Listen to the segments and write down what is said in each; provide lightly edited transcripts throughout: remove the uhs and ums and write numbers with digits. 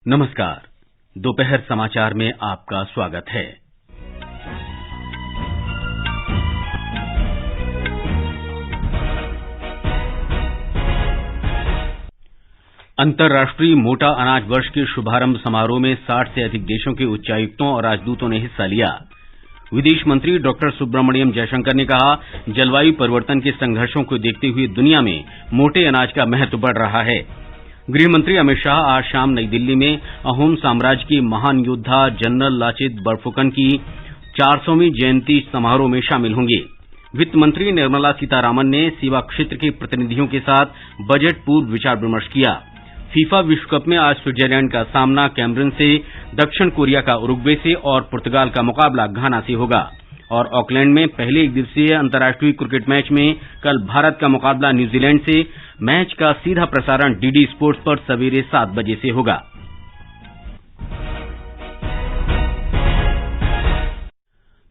नमस्कार। दोपहर समाचार में आपका स्वागत है। अंतर्राष्ट्रीय मोटा अनाज वर्ष के शुभारंभ समारोह में 60 से अधिक देशों के उच्चायुक्तों और राजदूतों ने हिस्सा लिया। विदेश मंत्री डॉक्टर सुब्रमण्यम जयशंकर ने कहा, जलवायु परिवर्तन के संघर्षों को देखते हुए दुनिया में मोटे अनाज का महत्व बढ़ रहा है। गृह मंत्री अमित शाह आज शाम नई दिल्ली में अहोम साम्राज्य के महान योद्धा जनरल लाचित बरफुकन की 400वीं जयंती समारोह में शामिल होंगे। वित्त मंत्री निर्मला सीतारामन ने सेवा क्षेत्र के प्रतिनिधियों के साथ बजट पूर्व विचार विमर्श किया। फीफा विश्व कप में आज स्विट्जरलैंड का सामना कैमरून से, दक्षिण कोरिया का उरुग्वे से और पुर्तगाल का मुकाबला घाना से होगा। और ऑकलैंड में पहले एक दिवसीय अंतर्राष्ट्रीय क्रिकेट मैच में कल भारत का मुकाबला न्यूजीलैंड से। मैच का सीधा प्रसारण डीडी स्पोर्ट्स पर सवेरे 7 बजे से होगा।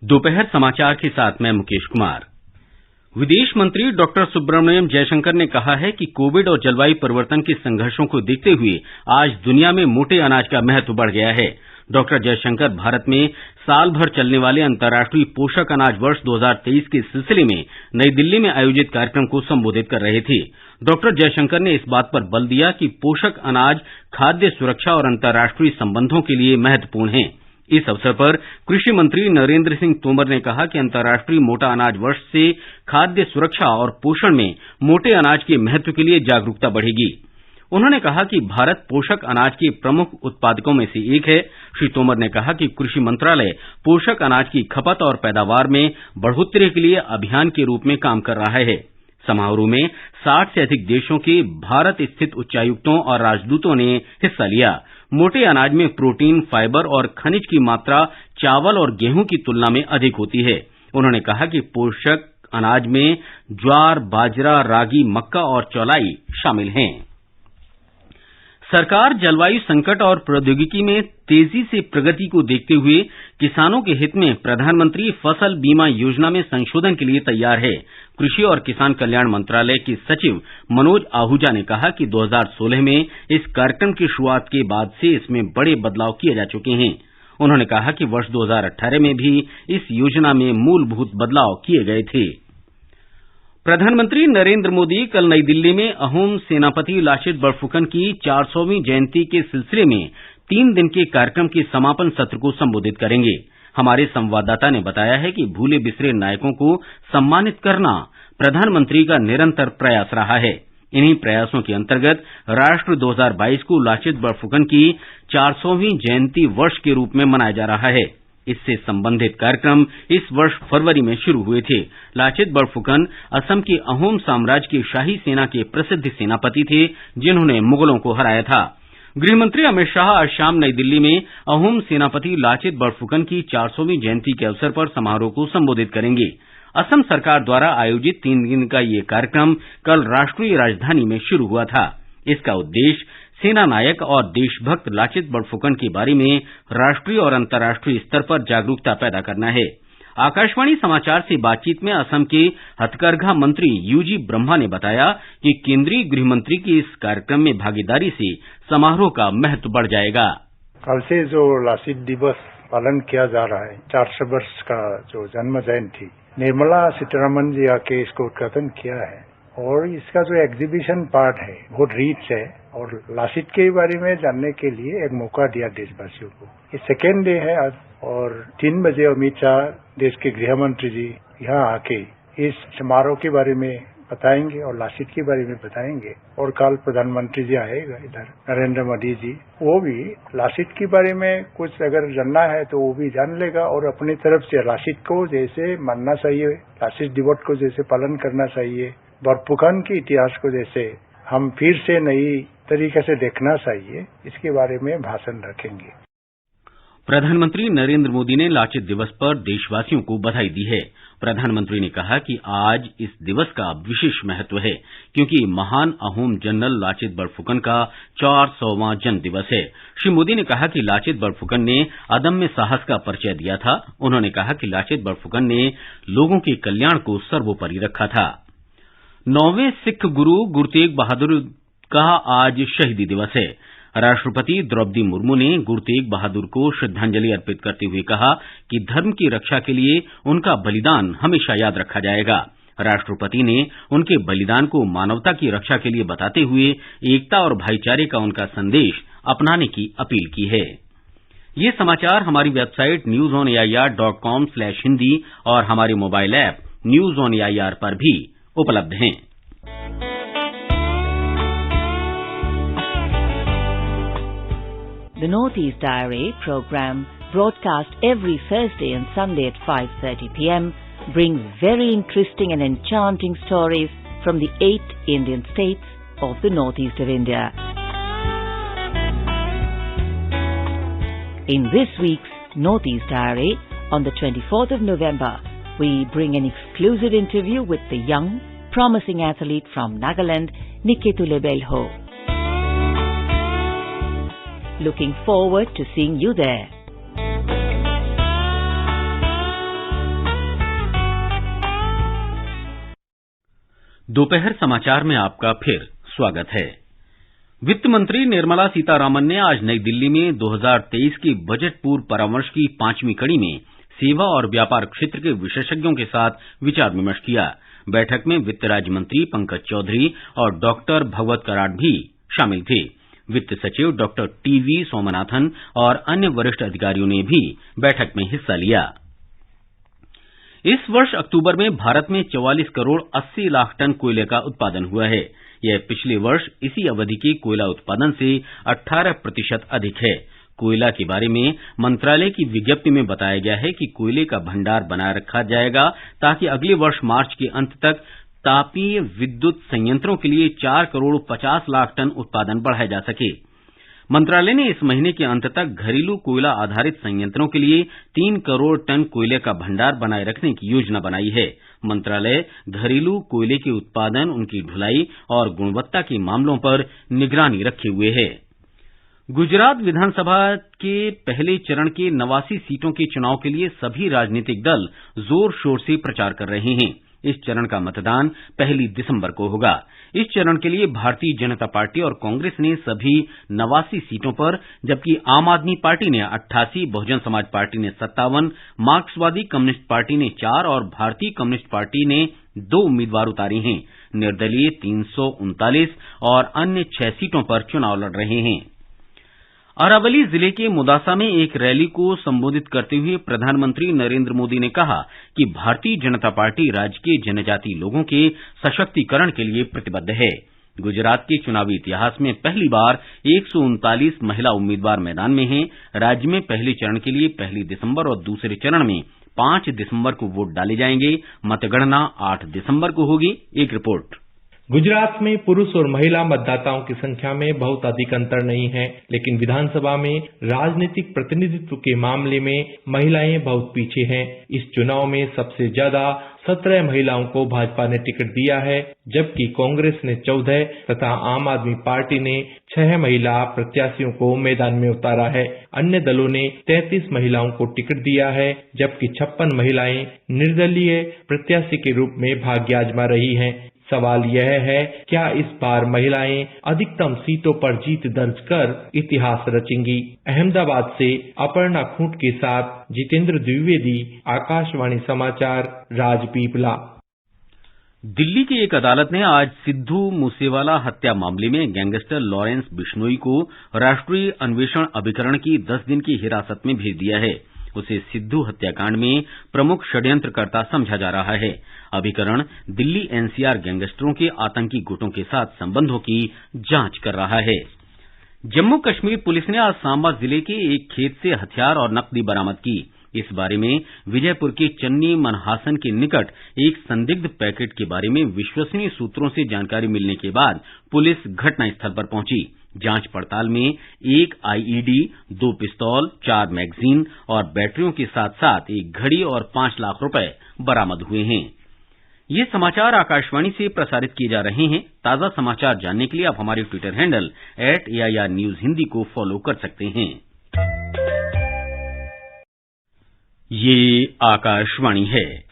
दोपहर समाचार के साथ मैं मुकेश कुमार। विदेश मंत्री डॉक्टर सुब्रमण्यम जयशंकर ने कहा है कि कोविड और जलवायु परिवर्तन के संघर्षों को देखते हुए आज दुनिया में मोटे अनाज का महत्व बढ़ गया है। डॉक्टर जयशंकर भारत में साल भर चलने वाले अंतर्राष्ट्रीय पोषक अनाज वर्ष 2023 के सिलसिले में नई दिल्ली में आयोजित कार्यक्रम को संबोधित कर रहे थे। डॉक्टर जयशंकर ने इस बात पर बल दिया कि पोषक अनाज खाद्य सुरक्षा और अंतर्राष्ट्रीय संबंधों के लिए महत्वपूर्ण है। इस अवसर पर कृषि मंत्री नरेंद्र सिंह तोमर ने कहा कि अंतर्राष्ट्रीय मोटा अनाज वर्ष से खाद्य सुरक्षा और पोषण में मोटे अनाज के महत्व के लिए जागरूकता बढ़ेगी। उन्होंने कहा कि भारत पोषक अनाज के प्रमुख उत्पादकों में से एक है। श्री तोमर ने कहा कि कृषि मंत्रालय पोषक अनाज की खपत और पैदावार में बढ़ोतरी के लिए अभियान के रूप में काम कर रहा है। समारोह में 60 से अधिक देशों के भारत स्थित उच्चायुक्तों और राजदूतों ने हिस्सा लिया। मोटे अनाज में प्रोटीन, फाइबर और खनिज की मात्रा चावल और गेहूं की तुलना में अधिक होती है। उन्होंने कहा कि पोषक अनाज में ज्वार, बाजरा, रागी, मक्का और चौलाई शामिल हैं। सरकार जलवायु संकट और प्रौद्योगिकी में तेजी से प्रगति को देखते हुए किसानों के हित में प्रधानमंत्री फसल बीमा योजना में संशोधन के लिए तैयार है। कृषि और किसान कल्याण मंत्रालय के सचिव मनोज आहूजा ने कहा कि 2016 में इस कार्यक्रम की शुरुआत के बाद से इसमें बड़े बदलाव किए जा चुके हैं। उन्होंने कहा कि वर्ष 2018 में भी इस योजना में मूलभूत बदलाव किए गए थे। प्रधानमंत्री नरेंद्र मोदी कल नई दिल्ली में अहोम सेनापति लाचित बरफुकन की 400वीं जयंती के सिलसिले में 3 दिन के कार्यक्रम के समापन सत्र को संबोधित करेंगे। हमारे संवाददाता ने बताया है कि भूले बिसरे नायकों को सम्मानित करना प्रधानमंत्री का निरंतर प्रयास रहा है। इन्हीं प्रयासों के अंतर्गत राष्ट्र 2022 को लाचित बरफुकन की 400वीं जयंती वर्ष के रूप में मनाया जा रहा है। इससे संबंधित कार्यक्रम इस वर्ष फरवरी में शुरू हुए थे। लाचित बरफुकन असम के अहोम साम्राज्य की शाही सेना के प्रसिद्ध सेनापति थे, जिन्होंने मुगलों को हराया था। गृह मंत्री अमित शाह आज शाम नई दिल्ली में अहोम सेनापति लाचित बरफुकन की 400वीं जयंती के अवसर पर समारोह को संबोधित करेंगे। असम सरकार द्वारा आयोजित 3 दिन का ये कार्यक्रम कल राष्ट्रीय राजधानी में शुरू हुआ था। इसका उद्देश्य सेना नायक और देशभक्त लाचित बरफुकन के बारे में राष्ट्रीय और अंतर्राष्ट्रीय स्तर पर जागरूकता पैदा करना है। आकाशवाणी समाचार से बातचीत में असम के हथकरघा मंत्री यूजी ब्रह्मा ने बताया कि केंद्रीय गृह मंत्री की इस कार्यक्रम में भागीदारी से समारोह का महत्व बढ़ जाएगा। कल से जो लाचित दिवस पालन किया जा रहा है, 400 वर्ष का जो जन्म जयंती, निर्मला सीतारमन जी आके इसको उद्घाटन किया है। और इसका जो एग्जीबिशन पार्ट है बहुत रिच है और लाचित के बारे में जानने के लिए एक मौका दिया देशवासियों को। ये सेकेंड डे है आज और 3 बजे अमित शाह देश के गृह मंत्री जी यहाँ आके इस समारोह के बारे में बताएंगे और लाचित के बारे में बताएंगे। और कल प्रधानमंत्री जी आएगा इधर, नरेंद्र मोदी जी, वो भी लाचित के बारे में कुछ अगर जानना है तो वो भी जान लेगा और अपनी तरफ से लाचित को जैसे मानना चाहिए, लाचित दिवस को जैसे पालन करना चाहिए, बरफुकन के इतिहास को जैसे हम फिर से नई तरीके से देखना चाहिए, इसके बारे में भाषण रखेंगे। प्रधानमंत्री नरेंद्र मोदी ने लाचित दिवस पर देशवासियों को बधाई दी है। प्रधानमंत्री ने कहा कि आज इस दिवस का विशेष महत्व है क्योंकि महान अहोम जनरल लाचित बरफुकन का 400वां जन्म दिवस है। श्री मोदी ने कहा कि लाचित बरफुकन ने अदम्य साहस का परिचय दिया था। उन्होंने कहा कि लाचित बरफुकन ने लोगों के कल्याण को सर्वोपरि रखा था। 9वें सिख गुरु गुरु तेग बहादुर का आज शहीदी दिवस है। राष्ट्रपति द्रौपदी मुर्मू ने गुरु तेग बहादुर को श्रद्धांजलि अर्पित करते हुए कहा कि धर्म की रक्षा के लिए उनका बलिदान हमेशा याद रखा जाएगा। राष्ट्रपति ने उनके बलिदान को मानवता की रक्षा के लिए बताते हुए एकता और भाईचारे का उनका संदेश अपनाने की अपील की है। ये समाचार हमारी वेबसाइट newsonair.com/hindi और हमारे mobile app news on AIR पर भी उपलब्ध हैं। The Northeast Diary program, broadcast every Thursday and Sunday at 5:30 p.m., brings very interesting and enchanting stories from the 8 Indian states of the northeast of India. In this week's Northeast Diary, on the 24th of November, we bring an exclusive interview with the young, promising athlete from Nagaland, Niketule Belho. Looking forward to seeing you there. दोपहर समाचार में आपका फिर स्वागत है। वित्त मंत्री निर्मला सीतारामन ने आज नई दिल्ली में 2023 की बजट पूर्व परामर्श की 5वीं कड़ी में सेवा और व्यापार क्षेत्र के विशेषज्ञों के साथ विचार विमर्श किया। बैठक में वित्त राज्य मंत्री पंकज चौधरी और डॉक्टर भगवत कराड भी शामिल थे। वित्त सचिव डॉक्टर टीवी सोमनाथन और अन्य वरिष्ठ अधिकारियों ने भी बैठक में हिस्सा लिया। इस वर्ष अक्टूबर में भारत में 44 करोड़ 80 लाख टन कोयले का उत्पादन हुआ है। यह पिछले वर्ष इसी अवधि के कोयला उत्पादन से 18% अधिक है। कोयला के बारे में मंत्रालय की विज्ञप्ति में बताया गया है कि कोयले का भंडार बनाए रखा जाएगा ताकि अगले वर्ष मार्च के अंत तक तापीय विद्युत संयंत्रों के लिए 4 करोड़ 50 लाख टन उत्पादन बढ़ाया जा सके। मंत्रालय ने इस महीने के अंत तक घरेलू कोयला आधारित संयंत्रों के लिए 3 करोड़ टन कोयले का भंडार बनाए रखने की योजना बनाई है। मंत्रालय घरेलू कोयले के उत्पादन, उनकी ढुलाई और गुणवत्ता के मामलों पर निगरानी रखे हुए है। गुजरात विधानसभा के पहले चरण के 89 सीटों के चुनाव के लिए सभी राजनीतिक दल जोर शोर से प्रचार कर रहे हैं। इस चरण का मतदान 1 दिसंबर को होगा। इस चरण के लिए भारतीय जनता पार्टी और कांग्रेस ने सभी 89 सीटों पर, जबकि आम आदमी पार्टी ने 88, बहुजन समाज पार्टी ने 57, मार्क्सवादी कम्युनिस्ट पार्टी ने 4 और भारतीय कम्युनिस्ट पार्टी ने 2 उम्मीदवार उतारे हैं। निर्दलीय 339 और अन्य 6 सीटों पर चुनाव लड़ रहे हैं। अरावली जिले के मुदासा में एक रैली को संबोधित करते हुए प्रधानमंत्री नरेंद्र मोदी ने कहा कि भारतीय जनता पार्टी राज्य के जनजातीय लोगों के सशक्तिकरण के लिए प्रतिबद्ध है। गुजरात के चुनावी इतिहास में पहली बार 139 महिला उम्मीदवार मैदान में हैं। राज्य में पहले चरण के लिए 1 दिसंबर और दूसरे चरण में 5 दिसंबर को वोट डाले जाएंगे। मतगणना 8 दिसंबर को होगी। एक रिपोर्ट। गुजरात में पुरुष और महिला मतदाताओं की संख्या में बहुत अधिक अंतर नहीं है, लेकिन विधानसभा में राजनीतिक प्रतिनिधित्व के मामले में महिलाएं बहुत पीछे हैं। इस चुनाव में सबसे ज्यादा 17 महिलाओं को भाजपा ने टिकट दिया है, जबकि कांग्रेस ने 14 तथा आम आदमी पार्टी ने 6 महिला प्रत्याशियों को मैदान में उतारा है। अन्य दलों ने 33 महिलाओं को टिकट दिया है, जबकि 56 महिलाएं निर्दलीय प्रत्याशी के रूप में भाग्य आजमा रही हैं। सवाल यह है, क्या इस बार महिलाएं अधिकतम सीटों पर जीत दर्ज कर इतिहास रचेंगी? अहमदाबाद से अपर्णा खूंट के साथ जितेंद्र द्विवेदी, आकाशवाणी समाचार, राजपीपला। दिल्ली की एक अदालत ने आज सिद्धू मूसेवाला हत्या मामले में गैंगस्टर लॉरेंस बिश्नोई को राष्ट्रीय अन्वेषण अभिकरण की 10 दिन की हिरासत में भेज दिया है। उसे सिद्धू हत्याकांड में प्रमुख षड्यंत्रकर्ता समझा जा रहा है। अभिकरण दिल्ली एनसीआर गैंगस्टरों के आतंकी गुटों के साथ संबंधों की जांच कर रहा है। जम्मू कश्मीर पुलिस ने आज सांबा जिले के एक खेत से हथियार और नकदी बरामद की। इस बारे में विजयपुर के चन्नी मनहासन के निकट एक संदिग्ध पैकेट के बारे में विश्वसनीय सूत्रों से जानकारी मिलने के बाद पुलिस घटनास्थल पर पहुंची। जांच पड़ताल में एक आईईडी, 2 पिस्तौल, 4 मैगजीन और बैटरियों के साथ साथ एक घड़ी और 5 लाख रुपए बरामद हुए हैं। ये समाचार आकाशवाणी से प्रसारित किए जा रहे हैं। ताजा समाचार जानने के लिए आप हमारे Twitter handle @AIR News Hindi को फॉलो कर सकते हैं। ये आकाशवाणी है।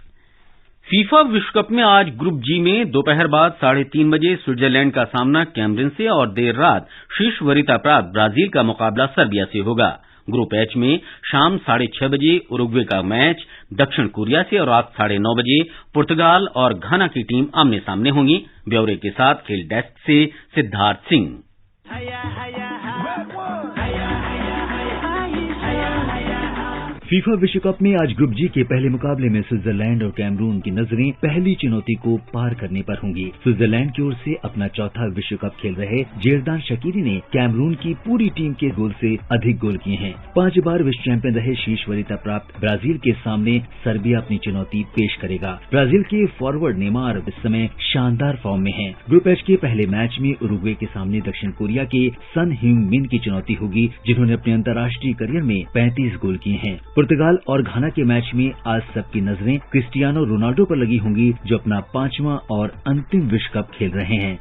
फीफा विश्व कप में आज ग्रुप जी में दोपहर बाद 3:30 बजे स्विट्जरलैंड का सामना कैमरून से और देर रात शीर्ष वरीयता प्राप्त ब्राजील का मुकाबला सर्बिया से होगा। ग्रुप एच में शाम 6:30 बजे उरुग्वे का मैच दक्षिण कोरिया से और रात 9:30 बजे पुर्तगाल और घाना की टीम आमने सामने होंगी। ब्यौरे के साथ खेल डेस्क से सिद्धार्थ सिंह। फीफा विश्व कप में आज ग्रुप जी के पहले मुकाबले में स्विट्जरलैंड और कैमरून की नजरें पहली चुनौती को पार करने पर होंगी। स्विट्जरलैंड की ओर से अपना चौथा विश्व कप खेल रहे जेरदान शकीरी ने कैमरून की पूरी टीम के गोल से अधिक गोल किए हैं। 5 बार विश्व चैंपियन रहे शीर्ष वरीयता प्राप्त ब्राजील के सामने सर्बिया अपनी चुनौती पेश करेगा। ब्राजील के फॉरवर्ड नेमार इस समय शानदार फॉर्म में हैं। ग्रुप एच के पहले मैच में उरुग्वे के सामने दक्षिण कोरिया के सन ह्यूंग-मिन की चुनौती होगी, जिन्होंने अपने अंतर्राष्ट्रीय करियर में 35 गोल किए हैं। पुर्तगाल और घाना के मैच में आज सबकी नजरें क्रिस्टियानो रोनाल्डो पर लगी होंगी, जो अपना 5वां और अंतिम विश्व कप खेल रहे हैं।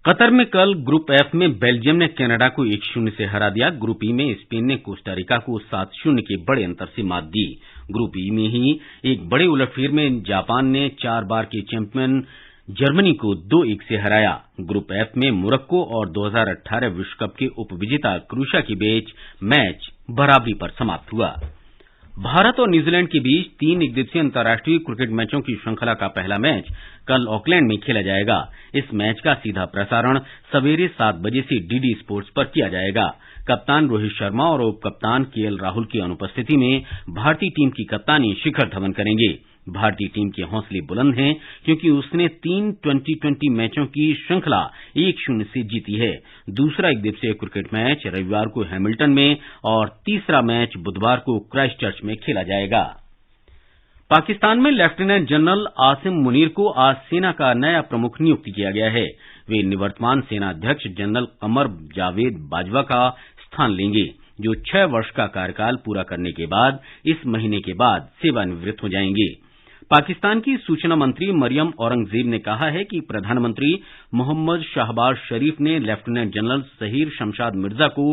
कतर में कल ग्रुप एफ में बेल्जियम ने कनाडा को 1-0 से हरा दिया। ग्रुप ई में स्पेन ने कोस्टारिका को 7-0 के बड़े अंतर से मात दी। ग्रुप ई में ही एक बड़े उलटफेर में जापान ने 4 बार के चैंपियन जर्मनी को 2-1 से हराया। ग्रुप एफ में मोरक्को और 2018 विश्व कप के उपविजेता क्रोएशिया के बीच मैच बराबरी पर समाप्त हुआ। भारत और न्यूजीलैंड के बीच 3 एकदिवसीय अंतर्राष्ट्रीय क्रिकेट मैचों की श्रृंखला का पहला मैच कल ऑकलैंड में खेला जाएगा। इस मैच का सीधा प्रसारण सवेरे 7 बजे से डीडी स्पोर्ट्स पर किया जाएगा। कप्तान रोहित शर्मा और उप कप्तान केएल राहुल की अनुपस्थिति में भारतीय टीम की कप्तानी शिखर धवन करेंगे। भारतीय टीम के हौसले बुलंद हैं, क्योंकि उसने 3 T20 मैचों की श्रृंखला 1-0 से जीती है। दूसरा एकदिवसीय क्रिकेट मैच रविवार को हैमिल्टन में और तीसरा मैच बुधवार को क्राइस्टचर्च में खेला जाएगा। पाकिस्तान में लेफ्टिनेंट जनरल आसिम मुनीर को आज सेना का नया प्रमुख नियुक्त किया गया है। वे निवर्तमान सेना अध्यक्ष जनरल कमर जावेद बाजवा का स्थान लेंगे, जो 6 वर्ष का कार्यकाल पूरा करने के बाद इस महीने के बाद सेवानिवृत्त हो जाएंगे। पाकिस्तान की सूचना मंत्री मरियम औरंगजेब ने कहा है कि प्रधानमंत्री मोहम्मद शहबाज शरीफ ने लेफ्टिनेंट जनरल सहीर शमशाद मिर्जा को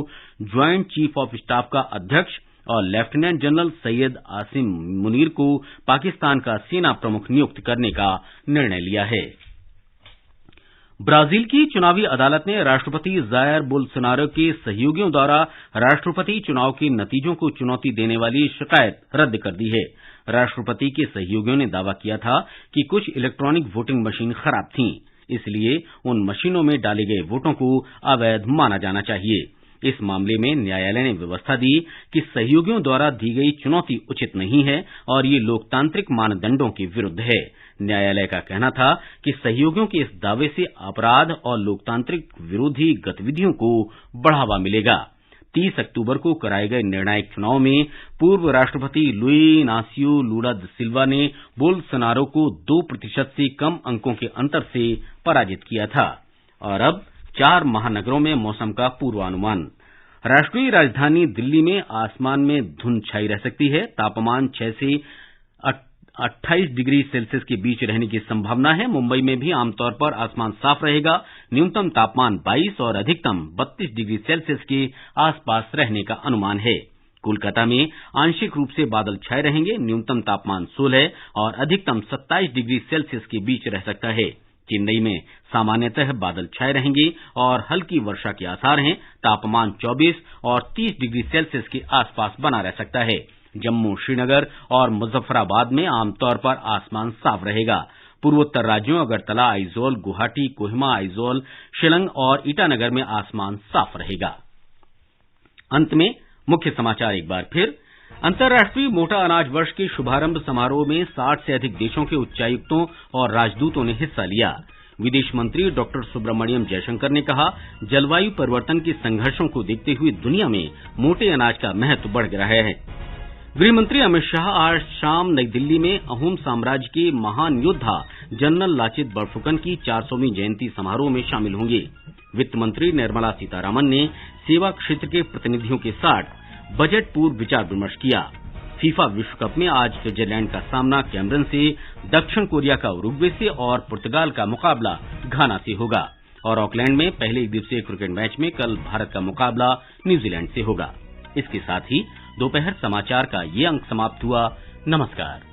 ज्वाइंट चीफ ऑफ स्टाफ का अध्यक्ष और लेफ्टिनेंट जनरल सैयद आसिम मुनीर को पाकिस्तान का सेना प्रमुख नियुक्त करने का निर्णय लिया है। ब्राजील की चुनावी अदालत ने राष्ट्रपति जायर बोल्सोनारो के सहयोगियों द्वारा राष्ट्रपति चुनाव के नतीजों को चुनौती देने वाली शिकायत रद्द कर दी है। राष्ट्रपति के सहयोगियों ने दावा किया था कि कुछ इलेक्ट्रॉनिक वोटिंग मशीन खराब थीं, इसलिए उन मशीनों में डाले गए वोटों को अवैध माना जाना चाहिए। इस मामले में न्यायालय ने व्यवस्था दी कि सहयोगियों द्वारा दी गई चुनौती उचित नहीं है और ये लोकतांत्रिक मानदंडों के विरुद्ध है। न्यायालय का कहना था कि सहयोगियों के इस दावे से अपराध और लोकतांत्रिक विरोधी गतिविधियों को बढ़ावा मिलेगा। 30 अक्टूबर को कराए गए निर्णायक चुनाव में पूर्व राष्ट्रपति लुई इनासियो लुला दा सिल्वा ने बोल्सोनारो को 2% से कम अंकों के अंतर से पराजित किया था। और अब 4 महानगरों में मौसम का पूर्वानुमान। राष्ट्रीय राजधानी दिल्ली में आसमान में धुंध छाई रह सकती है। तापमान 6 से 28 डिग्री सेल्सियस के बीच रहने की संभावना है। मुंबई में भी आमतौर पर आसमान साफ रहेगा। न्यूनतम तापमान 22 और अधिकतम 32 डिग्री सेल्सियस के आसपास रहने का अनुमान है। कोलकाता में आंशिक रूप से बादल छाए रहेंगे। न्यूनतम तापमान 16 और अधिकतम 27 डिग्री सेल्सियस के बीच रह सकता है। चेन्नई में सामान्यतः बादल छाए रहेंगे और हल्की वर्षा के आसार हैं। तापमान 24 और 30 डिग्री सेल्सियस के आसपास बना रह सकता है। जम्मू, श्रीनगर और मुजफ्फराबाद में आमतौर पर आसमान साफ रहेगा। पूर्वोत्तर राज्यों अगरतला, आइजोल, गुवाहाटी, कोहिमा, आइजोल, शिलंग और ईटानगर में आसमान साफ रहेगा। अंत में मुख्य समाचार एक बार फिर। अंतर्राष्ट्रीय मोटा अनाज वर्ष के शुभारंभ समारोह में 60 से अधिक देशों के उच्चायुक्तों और राजदूतों ने हिस्सा लिया। विदेश मंत्री डॉक्टर सुब्रमण्यम जयशंकर ने कहा, जलवायु परिवर्तन के संघर्षों को देखते हुए दुनिया में मोटे अनाज का महत्व बढ़ रहा है। गृह मंत्री अमित शाह आज शाम नई दिल्ली में अहोम साम्राज्य के महान योद्धा जनरल लाचित बरफुकन की 400वीं जयंती समारोह में शामिल होंगे। वित्त मंत्री निर्मला सीतारामन ने सेवा क्षेत्र के प्रतिनिधियों के साथ बजट पूर्व विचार विमर्श किया। फीफा विश्व कप में आज स्विट्जरलैंड का सामना कैमरून से, दक्षिण कोरिया का उरुग्वे से और पुर्तगाल का मुकाबला घाना से होगा। और ऑकलैंड में पहले एकदिवसीय क्रिकेट मैच में कल भारत का मुकाबला न्यूजीलैंड से होगा। इसके साथ ही दोपहर समाचार का ये अंक समाप्त हुआ। नमस्कार।